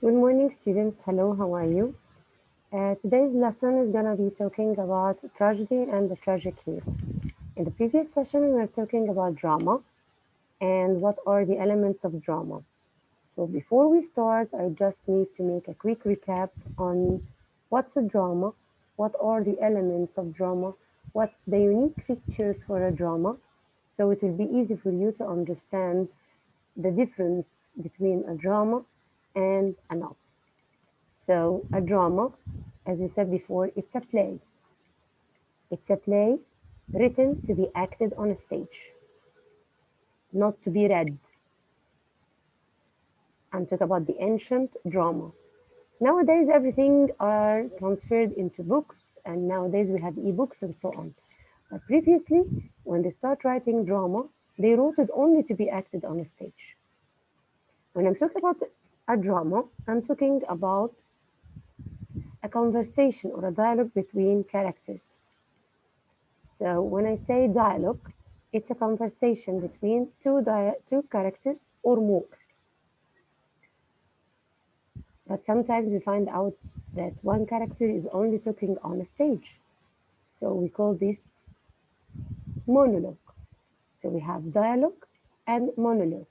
Good morning, students. Hello, how are you? Today's lesson is going to be talking about tragedy and the tragic hero. In the previous session, we were talking about drama and what are the elements of drama. So before we start, I just need to make a quick recap on what's a drama, what are the elements of drama, what's the unique features for a drama, so it will be easy for you to understand the difference between a drama and a novel. So a drama, as you said before, it's a play. It's a play written to be acted on a stage, not to be read. I'm talking about the ancient drama. Nowadays, everything are transferred into books, and nowadays we have ebooks and so on. But previously, when they start writing drama, they wrote it only to be acted on a stage. When I'm talking about a drama, I'm talking about a conversation or a dialogue between characters. So when I say dialogue, it's a conversation between two characters or more. But sometimes we find out that one character is only talking on a stage. So we call this monologue. So we have dialogue and monologue.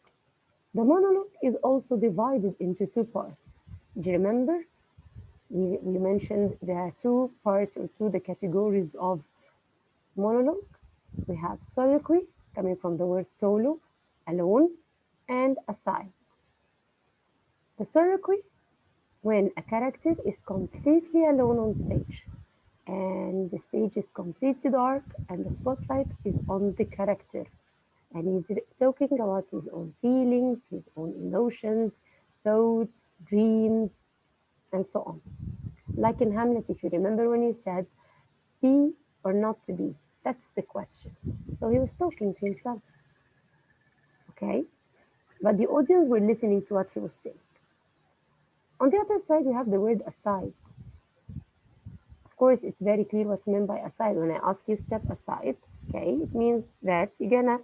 The monologue is also divided into two parts. Do you remember? We mentioned there are two parts or two the categories of monologue. We have soliloquy, coming from the word solo, alone, and aside. The soliloquy, when a character is completely alone on stage, and the stage is completely dark, and the spotlight is on the character, and he's talking about his own feelings, his own emotions, thoughts, dreams, and so on. Like in Hamlet, if you remember when he said, be or not to be, that's the question. So he was talking to himself, okay? But the audience were listening to what he was saying. On the other side, you have the word aside. Of course, it's very clear what's meant by aside. When I ask you step aside, okay, it means that you're gonna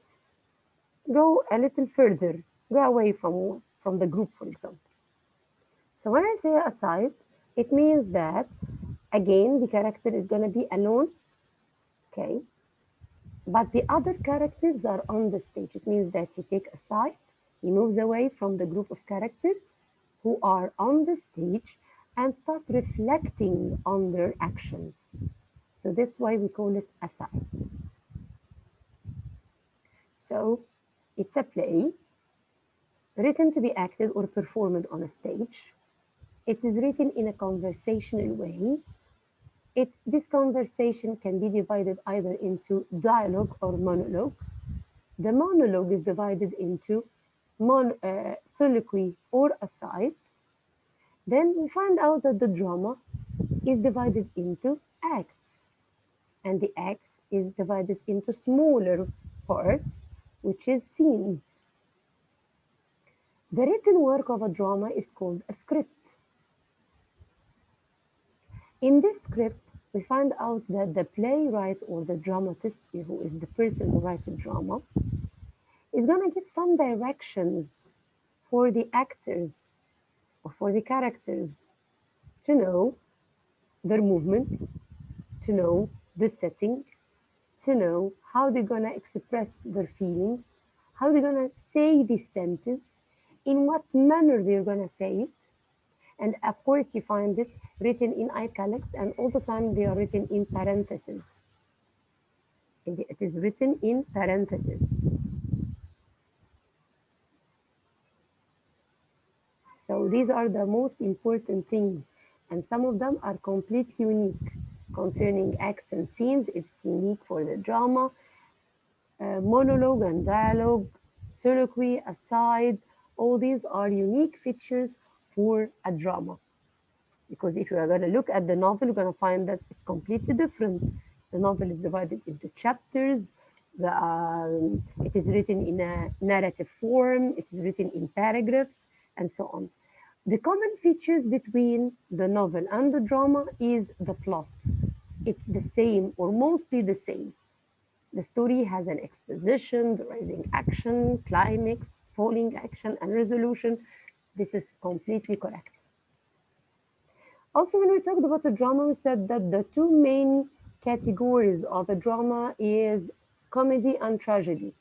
go a little further, go away from the group, for example. So when I say aside, it means that again the character is gonna be alone, okay, but the other characters are on the stage. It means that he takes a side, he moves away from the group of characters who are on the stage and start reflecting on their actions. So that's why we call it aside. So it's a play written to be acted or performed on a stage. It is written in a conversational way. This conversation can be divided either into dialogue or monologue. The monologue is divided into soliloquy or aside. Then we find out that the drama is divided into acts, and the acts is divided into smaller parts, which is scenes. The written work of a drama is called a script. In this script, we find out that the playwright or the dramatist, who is the person who writes the drama, is going to give some directions for the actors or for the characters to know their movement, to know the setting, to know how they're going to express their feelings, how they're going to say this sentence, in what manner they're going to say it. And of course, you find it written in italics, and all the time they are written in parentheses. It is written in parentheses. So these are the most important things, and some of them are completely unique. Concerning acts and scenes, it's unique for the drama, monologue and dialogue, soliloquy, aside, all these are unique features for a drama. Because if you are going to look at the novel, you're going to find that it's completely different. The novel is divided into chapters. It is written in a narrative form. It is written in paragraphs, and so on. The common features between the novel and the drama is the plot. It's the same or mostly the same. The story has an exposition, the rising action, climax, falling action, and resolution. This is completely correct. Also, when we talked about a drama, we said that the two main categories of a drama is comedy and tragedy.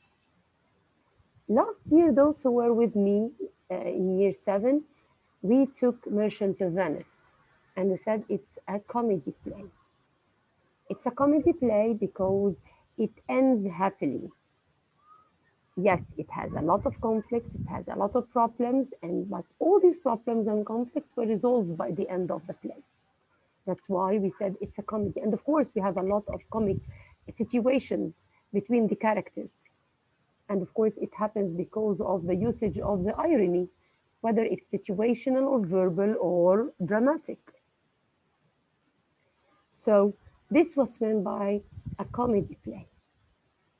Last year, those who were with me in year seven, we took Merchant of Venice, and we said it's a comedy play. It's a comedy play because it ends happily. Yes, it has a lot of conflicts, it has a lot of problems, and but all these problems and conflicts were resolved by the end of the play. That's why we said it's a comedy. And of course, we have a lot of comic situations between the characters. And of course, it happens because of the usage of the irony, whether it's situational or verbal or dramatic. So, this was meant by a comedy play.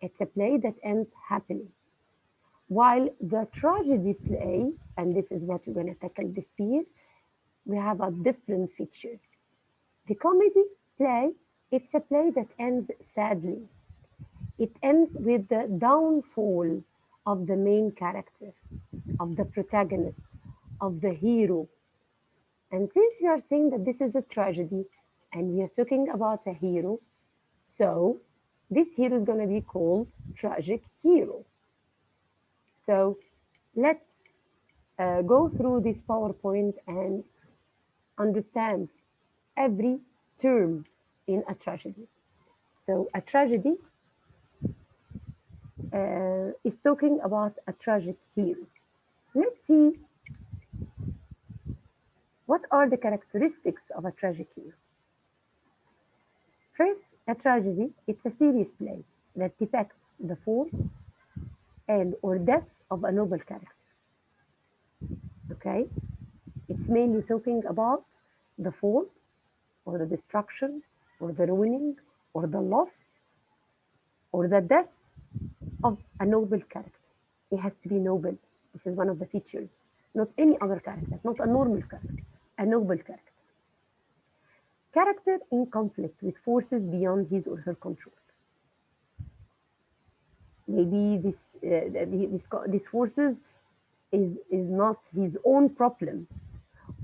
It's a play that ends happily. While the tragedy play, and this is what we're going to tackle this year, we have a different features. The comedy play, it's a play that ends sadly. It ends with the downfall of the main character, of the protagonist, of the hero. And since we are saying that this is a tragedy and we are talking about a hero, so this hero is going to be called tragic hero. So let's go through this PowerPoint and understand every term in a tragedy. So a tragedy is talking about a tragic hero. Let's see what are the characteristics of a tragic hero. First, a tragedy, it's a serious play that depicts the fall and or death of a noble character. Okay, it's mainly talking about the fall or the destruction or the ruining or the loss or the death of a noble character. He has to be noble. This is one of the features. Not any other character, not a normal character, a noble character. Character in conflict with forces beyond his or her control. Maybe this forces is not his own problem,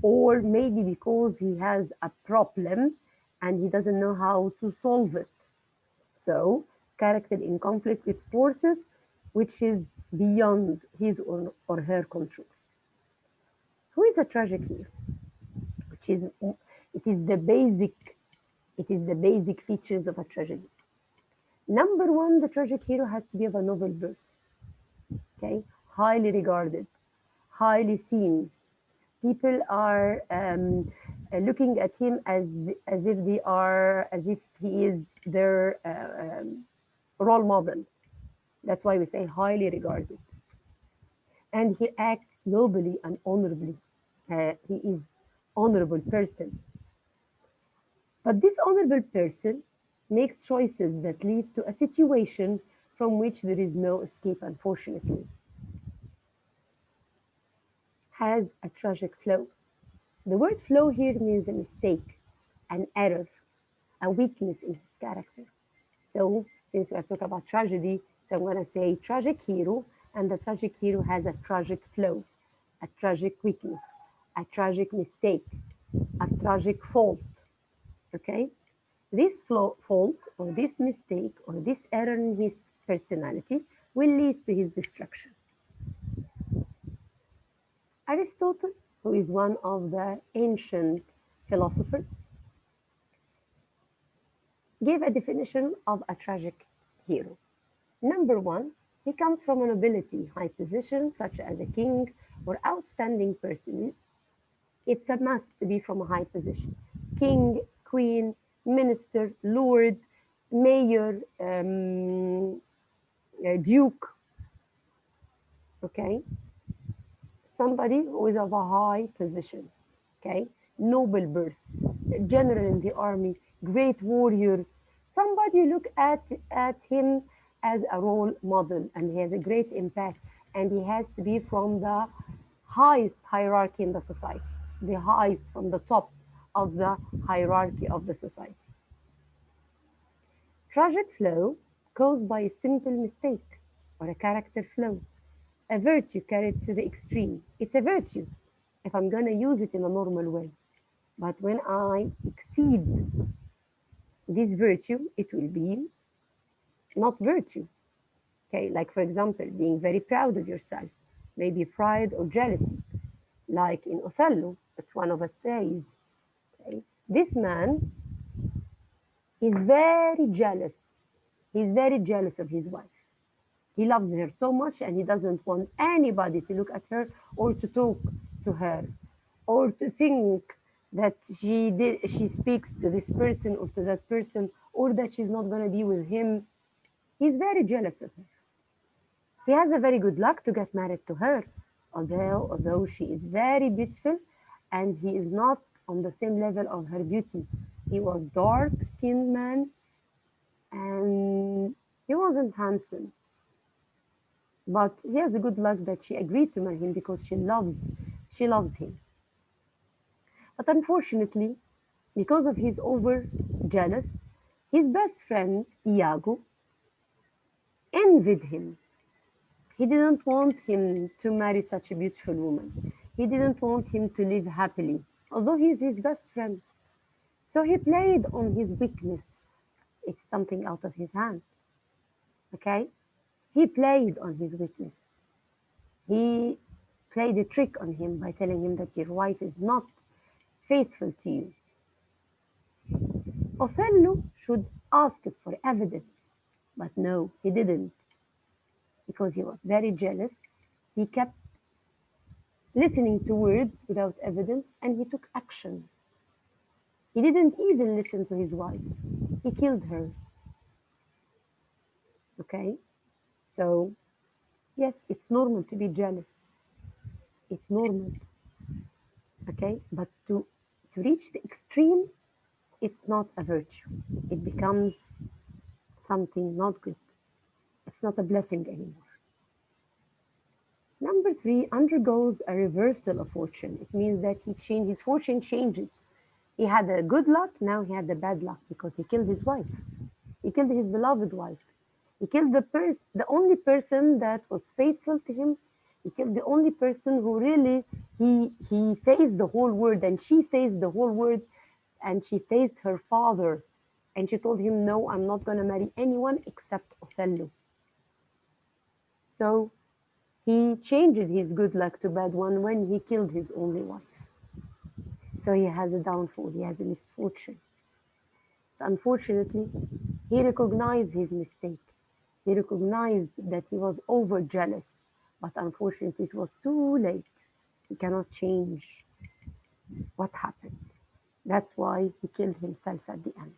or maybe because he has a problem and he doesn't know how to solve it. So, character in conflict with forces which is beyond his or her control. Who is a tragic hero? Which is it is the basic features of a tragedy. Number one, the tragic hero has to be of a noble birth. Okay, highly regarded, highly seen. People are looking at him as if he is their role model. That's why we say highly regarded. And he acts nobly and honorably. He is honorable person. But this honorable person makes choices that lead to a situation from which there is no escape, unfortunately. Has a tragic flow. The word flow here means a mistake, an error, a weakness in his character. So, since we are talking about tragedy, so I'm going to say tragic hero, and the tragic hero has a tragic flow, a tragic weakness, a tragic mistake, a tragic fault. Okay? This fault or this mistake or this error in his personality will lead to his destruction. Aristotle, who is one of the ancient philosophers, gave a definition of a tragic hero. Number one, he comes from a nobility, high position, such as a king or outstanding person. It's a must to be from a high position. King, queen, minister, lord, mayor, duke, okay? Somebody who is of a high position, okay? Noble birth, general in the army, great warrior. Somebody look at him as a role model and he has a great impact and he has to be from the highest hierarchy in the society, the highest from the top of the hierarchy of the society. Tragic flow caused by a simple mistake or a character flow, a virtue carried to the extreme. It's a virtue if I'm going to use it in a normal way. But when I exceed this virtue, it will be not virtue. Okay, like for example, being very proud of yourself, maybe pride or jealousy, like in Othello, it's one of the plays. Okay? This man is very jealous. He's very jealous of his wife. He loves her so much and he doesn't want anybody to look at her or to talk to her or to think that she speaks to this person or to that person or that she's not going to be with him. He's very jealous of her. He has a very good luck to get married to her, although she is very beautiful and he is not on the same level of her beauty. He was dark skinned man and he wasn't handsome. But he has a good luck that she agreed to marry him because she loves him. But unfortunately, because of his over jealous, his best friend Iago envied him. He didn't want him to marry such a beautiful woman. He didn't want him to live happily, although he's his best friend. So he played on his weakness. It's something out of his hand. Okay? He played on his weakness. He played a trick on him by telling him that your wife is not faithful to you. Othello should ask for evidence, but no, he didn't, because he was very jealous. He kept listening to words without evidence and he took action. He didn't even listen to his wife. He killed her. Okay? So, yes, it's normal to be jealous. It's normal. Okay? But to reach the extreme, it's not a virtue. It becomes something not good. It's not a blessing anymore. Number three undergoes a reversal of fortune. It means that his fortune changed. He had a good luck, now he had the bad luck because he killed his wife. He killed his beloved wife. He killed the only person that was faithful to him. He killed the only person who really he faced the whole world and she faced the whole world and she faced her father and she told him, no, I'm not going to marry anyone except Othello. So he changed his good luck to bad one when he killed his only wife. So he has a downfall, he has a misfortune. Unfortunately, he recognized his mistake. He recognized that he was over jealous, but unfortunately, it was too late. He cannot change what happened. That's why he killed himself at the end.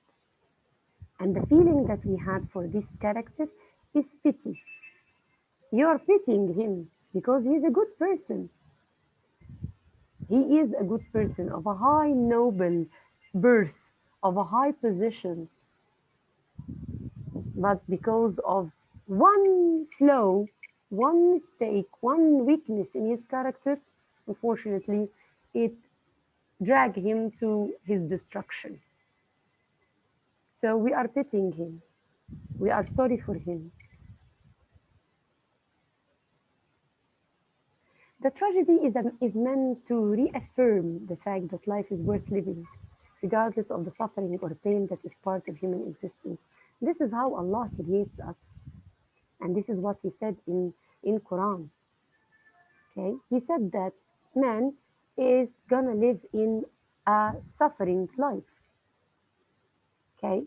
And the feeling that we had for this character is pity. You are pitying him because he's a good person. He is a good person of a high noble birth, of a high position, but because of one flaw, one mistake, one weakness in his character, unfortunately, it dragged him to his destruction. So we are pitying him. We are sorry for him. The tragedy is meant to reaffirm the fact that life is worth living, regardless of the suffering or pain that is part of human existence. This is how Allah creates us, and this is what He said in Quran. Okay, He said that man is gonna live in a suffering life. Okay,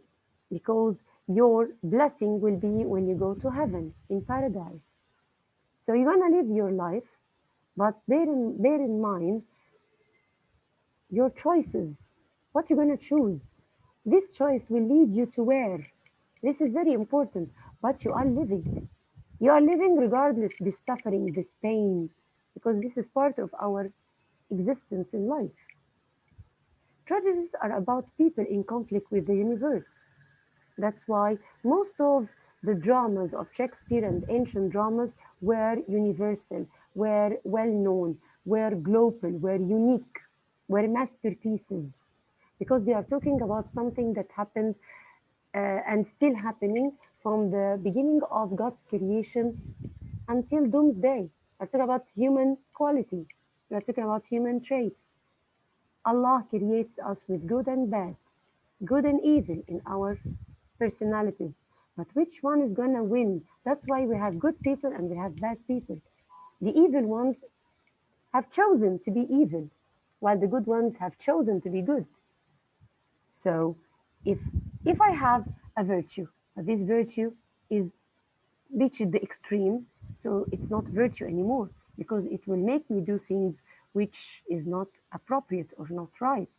because your blessing will be when you go to heaven in paradise. So you're gonna live your life, but bear in mind your choices, what you're going to choose. This choice will lead you to where? This is very important, but you are living. You are living regardless this suffering, this pain, because this is part of our existence in life. Tragedies are about people in conflict with the universe. That's why most of the dramas of Shakespeare and ancient dramas were universal, were well known, were global, were unique, were masterpieces, because they are talking about something that happened and still happening from the beginning of God's creation until doomsday. We're talking about human quality, we're talking about human traits. Allah creates us with good and bad, good and evil in our personalities. But which one is going to win? That's why we have good people and we have bad people. The evil ones have chosen to be evil, while the good ones have chosen to be good. So if if I have a virtue, but this virtue is reached the extreme, so it's not virtue anymore because it will make me do things which is not appropriate or not right.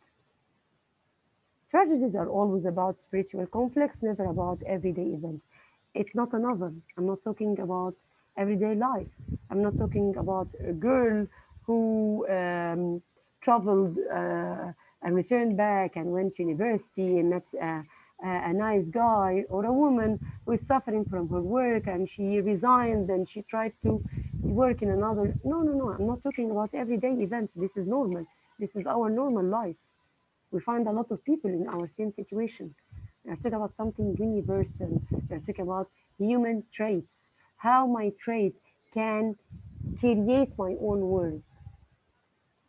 Tragedies are always about spiritual conflicts, never about everyday events. It's not a novel. I'm not talking about everyday life. I'm not talking about a girl who traveled and returned back and went to university and met a nice guy, or a woman who is suffering from her work and she resigned and she tried to work in another. No, no, no. I'm not talking about everyday events. This is normal. This is our normal life. We find a lot of people in our same situation. We are talking about something universal. We are talking about human traits, how my trait can create my own world,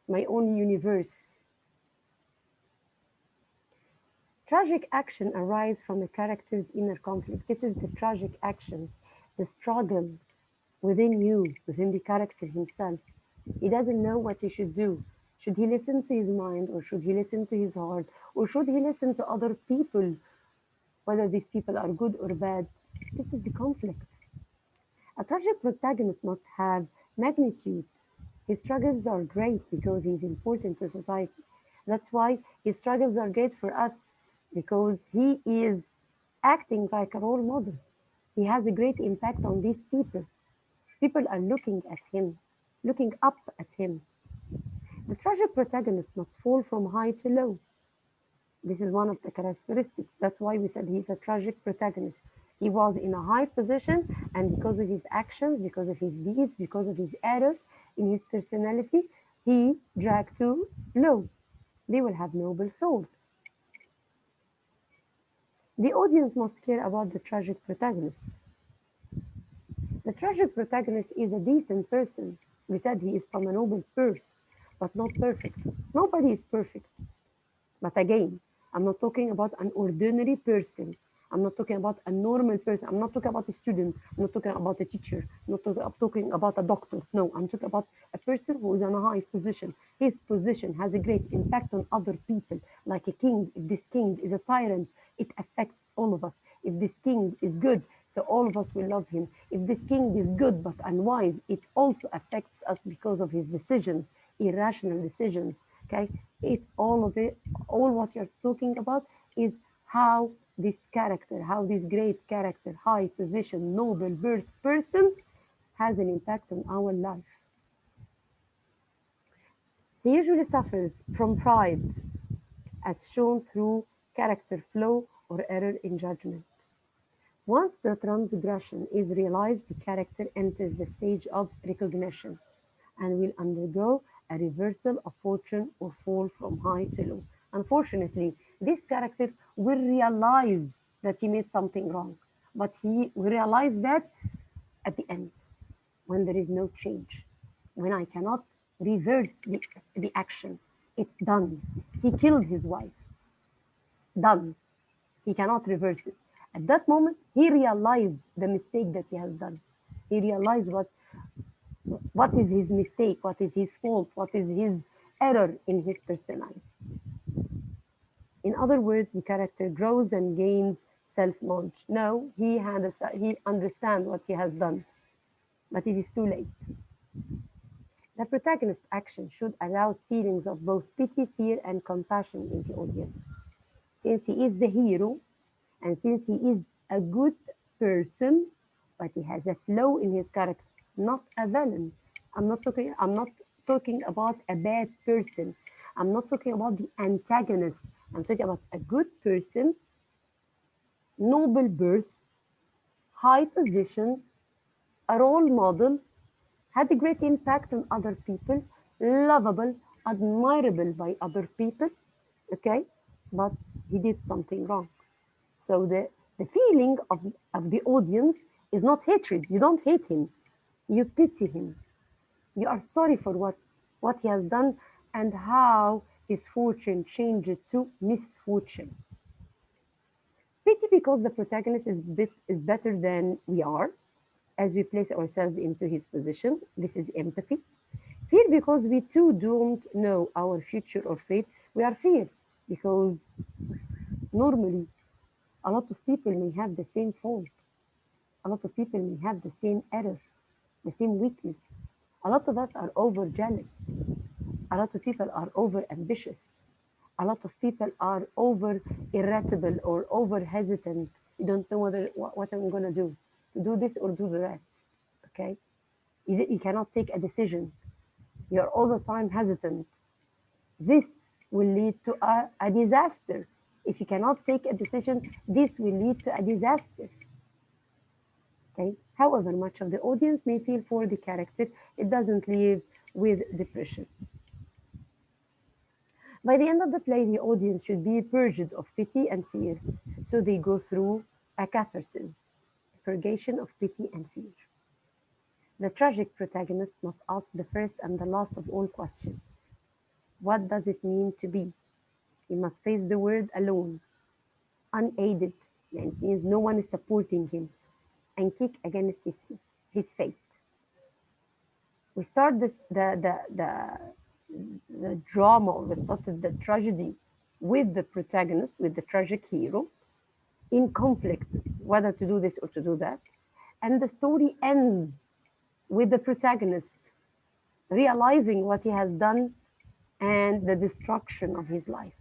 my own universe. Tragic action arises from a character's inner conflict. This is the tragic actions, the struggle within you, within the character himself. He doesn't know what he should do. Should he listen to his mind or should he listen to his heart or should he listen to other people, whether these people are good or bad? This is the conflict. A tragic protagonist must have magnitude. His struggles are great because he's important to society. That's why his struggles are great for us because he is acting like a role model. He has a great impact on these people. People are looking at him, looking up at him. The tragic protagonist must fall from high to low. This is one of the characteristics. That's why we said he's a tragic protagonist. He was in a high position, and because of his actions, because of his deeds, because of his error in his personality, he dragged to low. They will have noble soul. The audience must care about the tragic protagonist. The tragic protagonist is a decent person. We said he is from a noble birth, but not perfect. Nobody is perfect. But again, I'm not talking about an ordinary person. I'm not talking about a normal person. I'm not talking about a student. I'm not talking about a teacher. I'm talking about a doctor. No, I'm talking about a person who is in a high position. His position has a great impact on other people, like a king. If this king is a tyrant, it affects all of us. If this king is good, so all of us will love him. If this king is good but unwise, it also affects us because of his decisions, irrational decisions. Okay, all of it, all what you're talking about is how this character, how this great character, high position, noble birth person has an impact on our life. He usually suffers from pride, as shown through character flaw or error in judgment. Once the transgression is realized, the character enters the stage of recognition and will undergo a reversal of fortune or fall from high to low. Unfortunately, this character will realize that he made something wrong, but he will realize that at the end, when there is no change, when I cannot reverse the action, it's done. He killed his wife, done. He cannot reverse it. At that moment, he realized the mistake that he has done. He realized what is his mistake, what is his fault, what is his error in his personality. In other words, the character grows and gains self-knowledge. No, he understands what he has done, but it is too late. The protagonist's action should arouse feelings of both pity, fear, and compassion in the audience. Since he is the hero, and since he is a good person, but he has a flaw in his character, not a villain. I'm not talking about a bad person. I'm not talking about the antagonist. I'm talking about a good person, noble birth, high position, a role model, had a great impact on other people, lovable, admirable by other people, okay? But he did something wrong. So the feeling of the audience is not hatred. You don't hate him. You pity him. You are sorry for what he has done and how his fortune changed to misfortune. Pity because the protagonist is better than we are, as we place ourselves into his position. This is empathy. Fear because we too don't know our future or fate. We are fear because normally a lot of people may have the same fault. A lot of people may have the same error, the same weakness. A lot of us are over jealous. A lot of people are over ambitious. A lot of people are over irritable or over hesitant. You don't know what I'm going to do this or do that. Okay? You cannot take a decision. You're all the time hesitant. This will lead to a disaster. If you cannot take a decision, this will lead to a disaster. Okay? However much of the audience may feel for the character, it doesn't leave with depression. By the end of the play, the audience should be purged of pity and fear, so they go through a catharsis, purgation of pity and fear. The tragic protagonist must ask the first and the last of all questions. What does it mean to be? He must face the world alone, unaided, and it means no one is supporting him, and kick against his fate. We start the drama, or we started the tragedy with the protagonist, with the tragic hero, in conflict whether to do this or to do that. And the story ends with the protagonist realizing what he has done and the destruction of his life.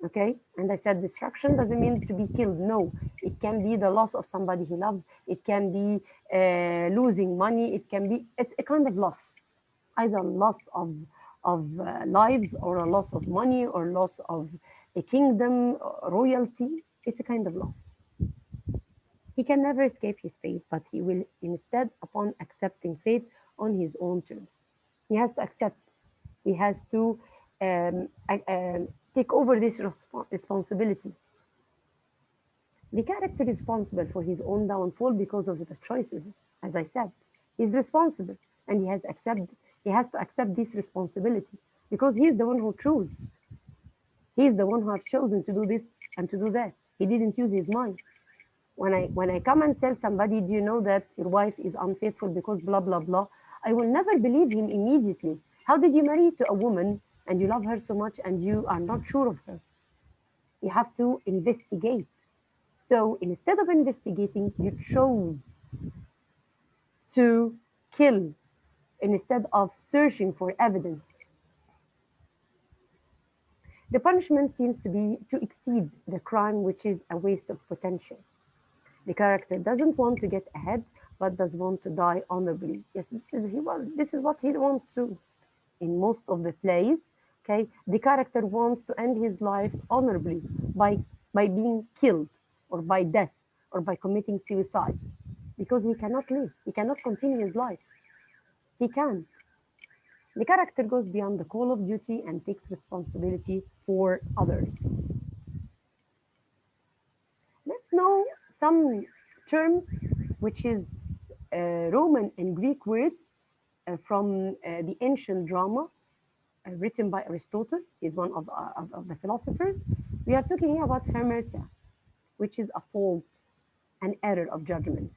Okay? And I said destruction doesn't mean to be killed. No, it can be the loss of somebody he loves. It can be losing money. It's a kind of loss, either loss of lives or a loss of money or loss of a kingdom, royalty. It's a kind of loss. He can never escape his fate, but he will instead, upon accepting fate on his own terms. He has to accept, he has to take over this responsibility. The character is responsible for his own downfall because of the choices, as I said. He's responsible and he has to accept this responsibility because he's the one who chose. He's the one who has chosen to do this and to do that. He didn't use his mind. When I come and tell somebody, do you know that your wife is unfaithful because blah blah blah, I will never believe him immediately. How did you marry to a woman and you love her so much and you are not sure of her? You have to investigate. So instead of investigating, you chose to kill instead of searching for evidence. The punishment seems to be to exceed the crime, which is a waste of potential. The character doesn't want to get ahead, but does want to die honorably. Yes, this is what he wants to. In most of the plays, okay, the character wants to end his life honorably by being killed, or by death, or by committing suicide, because he cannot live. He cannot continue his life. He can't. The character goes beyond the call of duty and takes responsibility for others. Let's know some terms, which is Roman and Greek words from the ancient drama written by Aristotle. He's one of the philosophers. We are talking here about hamartia, which is a fault, an error of judgment,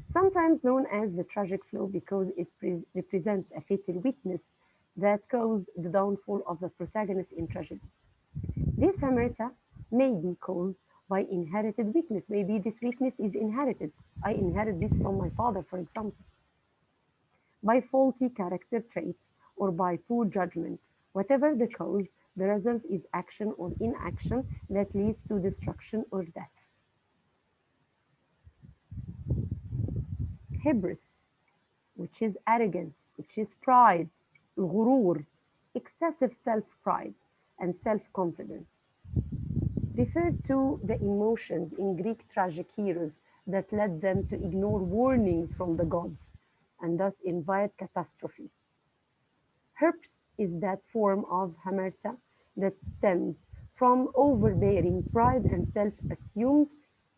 sometimes known as the tragic flaw because it represents a fatal weakness that caused the downfall of the protagonist in tragedy. This hamartia may be caused by inherited weakness. Maybe this weakness is inherited. I inherit this from my father, for example. By faulty character traits or by poor judgment. Whatever the cause, the result is action or inaction that leads to destruction or death. Hybris, which is arrogance, which is pride, الغرور, excessive self-pride and self-confidence, refer to the emotions in Greek tragic heroes that led them to ignore warnings from the gods and thus invite catastrophe. Herpes is that form of hamartia that stems from overbearing pride and self-assumed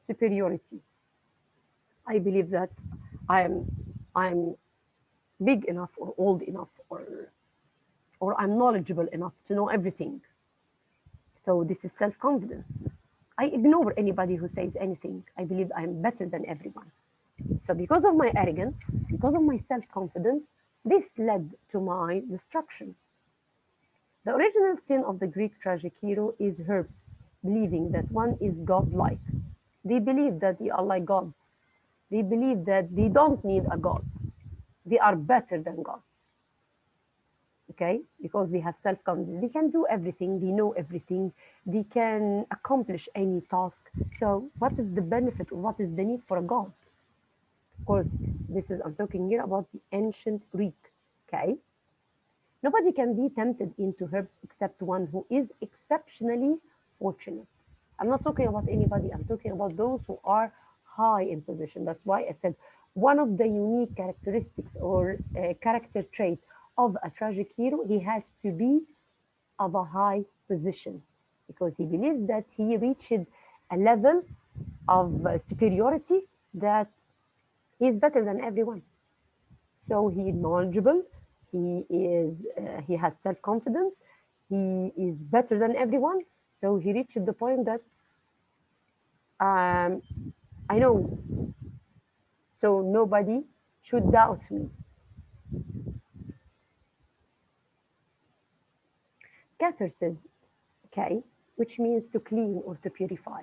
superiority. I believe that I'm big enough or old enough or I'm knowledgeable enough to know everything. So this is self-confidence. I ignore anybody who says anything. I believe I'm better than everyone. So because of my arrogance, because of my self-confidence, this led to my destruction. The original sin of the Greek tragic hero is herbs, believing that one is godlike. They believe that they are like gods. They believe that they don't need a god. They are better than gods. Okay? Because they have self confidence. They can do everything, they know everything, they can accomplish any task. So, what is the benefit or what is the need for a god? Of course, I'm talking here about the ancient Greek. Okay? Nobody can be tempted into herbs except one who is exceptionally fortunate. I'm not talking about anybody, I'm talking about those who are high in position. That's why I said one of the unique characteristics or character trait of a tragic hero, he has to be of a high position because he believes that he reached a level of superiority that he is better than everyone. So he is knowledgeable, he has self-confidence, he is better than everyone. So he reached the point that um, I know, so nobody should doubt me. Catharsis, okay, which means to clean or to purify.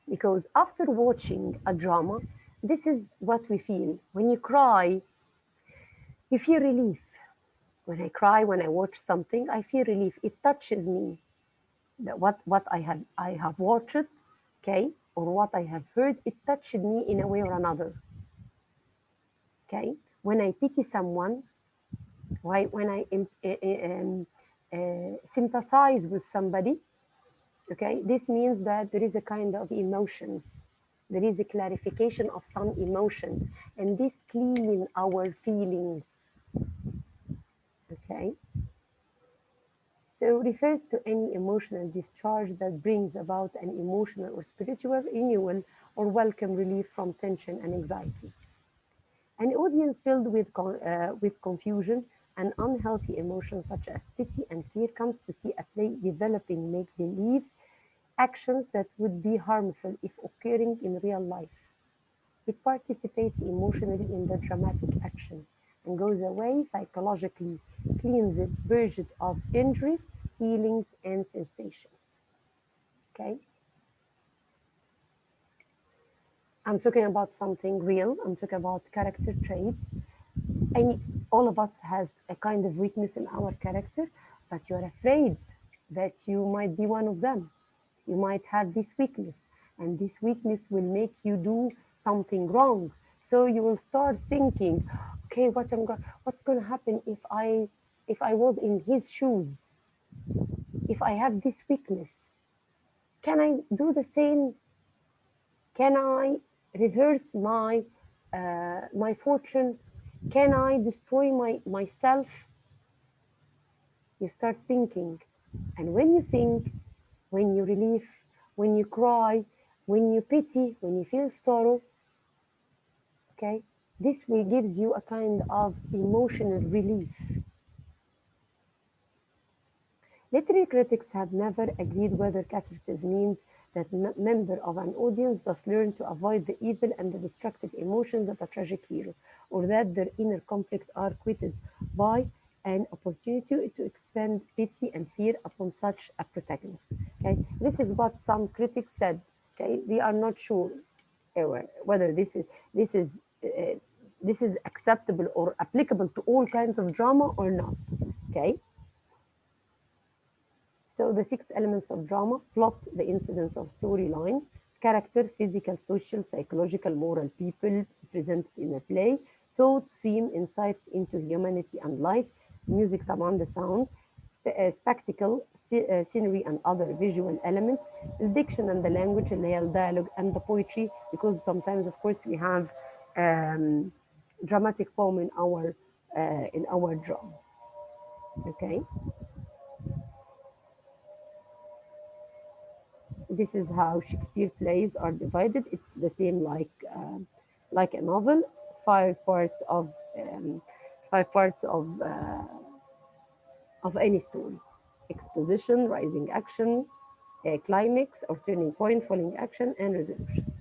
Because after watching a drama, this is what we feel. When you cry, you feel relief. When I cry, when I watch something, I feel relief. It touches me. That what I have watched, okay, or what I have heard, it touched me in a way or another. Okay, when I pity someone, why when I sympathize with somebody, okay, this means that there is a kind of emotions. There is a clarification of some emotions, and this clean our feelings. Okay, so refers to any emotional discharge that brings about an emotional or spiritual renewal or welcome relief from tension and anxiety. An audience filled with confusion and unhealthy emotions such as pity and fear comes to see a play developing make-believe actions that would be harmful if occurring in real life. It participates emotionally in the dramatic action and goes away psychologically, cleansed, purged of injuries, healings, and sensation. Okay? I'm talking about something real. I'm talking about character traits. Any, all of us has a kind of weakness in our character, but you're afraid that you might be one of them. You might have this weakness, and this weakness will make you do something wrong. So you will start thinking, okay, what's going to happen if I was in his shoes? If I have this weakness, can I do the same? Can I reverse my fortune? Can I destroy myself? You start thinking, and when you think, when you relieve, when you cry, when you pity, when you feel sorrow, okay, this will gives you a kind of emotional relief. Literary critics have never agreed whether catharsis means that member of an audience thus learn to avoid the evil and the destructive emotions of a tragic hero, or that their inner conflict are quitted by an opportunity to expend pity and fear upon such a protagonist. Okay, this is what some critics said. Okay, we are not sure whether this is uh, this is acceptable or applicable to all kinds of drama or not. Okay. So the six elements of drama: plot, the incidents of storyline; character, physical, social, psychological, moral, people presented in a play; thought, theme, insights into humanity and life; music, طبعا the sound; spectacle, scenery and other visual elements; the diction and the language اللي هي dialogue and the poetry, because sometimes of course we have dramatic poem in our drama. Okay. This is how Shakespeare plays are divided. It's the same like a novel. Five parts of um, five parts of any story: exposition, rising action, a climax or turning point, falling action, and resolution.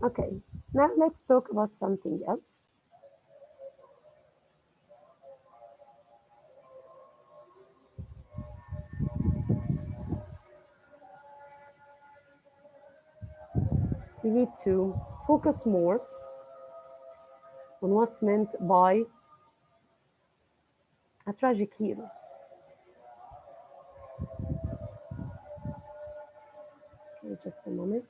Okay, now let's talk about something else. We need to focus more on what's meant by a tragic hero. Okay, just a moment.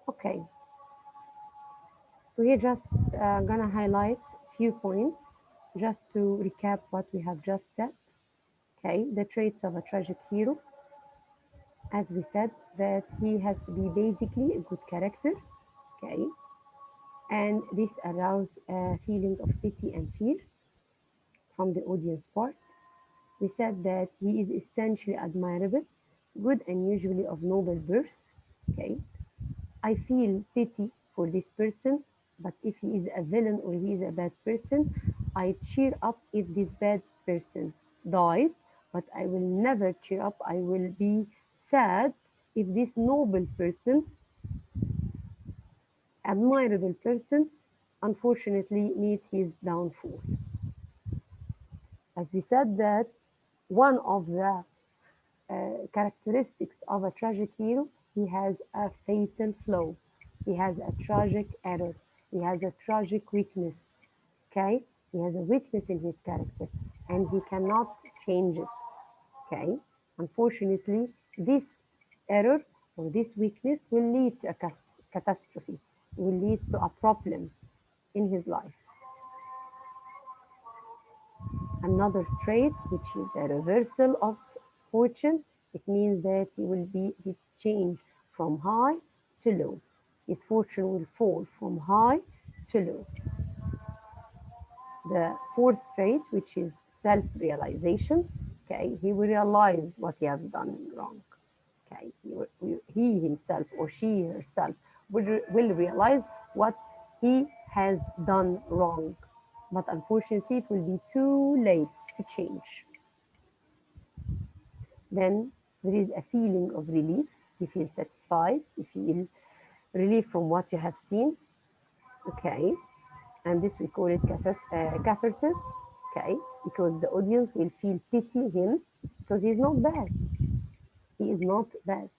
Okay, we're just gonna highlight few points just to recap what we have just said. Okay, the traits of a tragic hero, as we said, that he has to be basically a good character. Okay, and this arouses a feeling of pity and fear from the audience part. We said that he is essentially admirable, good, and usually of noble birth. Okay, I feel pity for this person, but if he is a villain or he is a bad person, I cheer up if this bad person died, but I will never cheer up. I will be sad if this noble person, admirable person, unfortunately meet his downfall. As we said that one of the characteristics of a tragic hero, he has a fatal flaw. He has a tragic error. He has a tragic weakness. Okay? He has a weakness in his character and he cannot change it. Okay? Unfortunately, this error or this weakness will lead to a catastrophe, will lead to a problem in his life. Another trait, which is a reversal of fortune, it means that he change from high to low. His fortune will fall from high to low. The fourth trait, which is self-realization, okay, he will realize what he has done wrong. Okay, he himself or she herself will realize what he has done wrong. But unfortunately, it will be too late to change. Then there is a feeling of relief. You feel satisfied. You feel relief from what you have seen. Okay. And this we call it catharsis. Okay. Because the audience will feel pity him because he's not bad. He is not bad.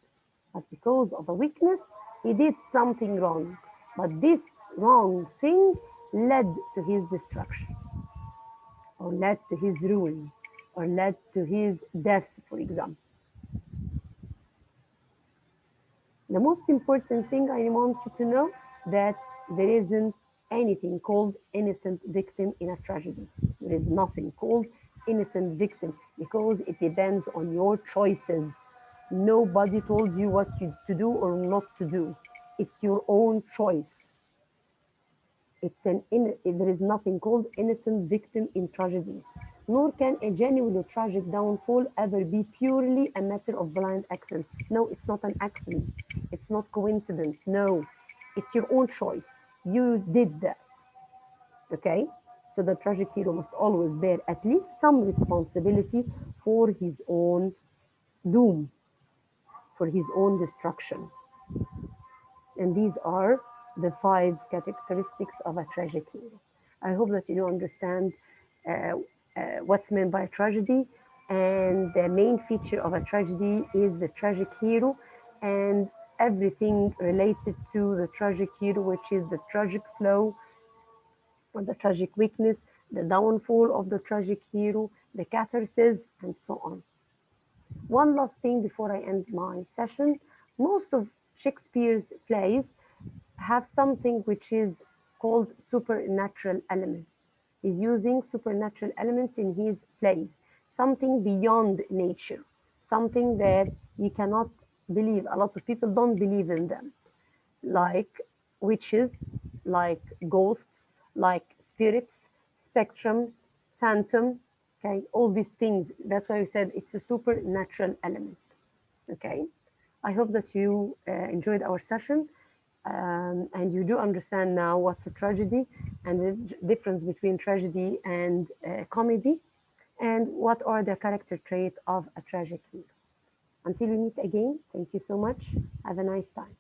But because of a weakness, he did something wrong. But this wrong thing led to his destruction or led to his ruin or led to his death, for example. The most important thing I want you to know that there isn't anything called innocent victim in a tragedy. There is nothing called innocent victim because it depends on your choices. Nobody told you what to do or not to do. It's your own choice. There is nothing called innocent victim in tragedy, nor can a genuinely tragic downfall ever be purely a matter of blind accident. No, it's not an accident. It's not coincidence. No, it's your own choice. You did that. Okay? So the tragic hero must always bear at least some responsibility for his own doom, for his own destruction. And these are the five characteristics of a tragic hero. I hope that you understand uh, what's meant by tragedy. And the main feature of a tragedy is the tragic hero and everything related to the tragic hero, which is the tragic flow or the tragic weakness, the downfall of the tragic hero, the catharsis, and so on. One last thing before I end my session. Most of Shakespeare's plays have something which is called supernatural elements. He's using supernatural elements in his plays. something beyond nature, something that you cannot believe. A lot of people don't believe in them, like witches, like ghosts, like spirits, spectrum, phantom, okay, all these things. That's why we said it's a supernatural element, okay. I hope that you enjoyed our session, and you do understand now what's a tragedy and the difference between tragedy and comedy, and what are the character traits of a tragic hero. Until we meet again, thank you so much. Have a nice time.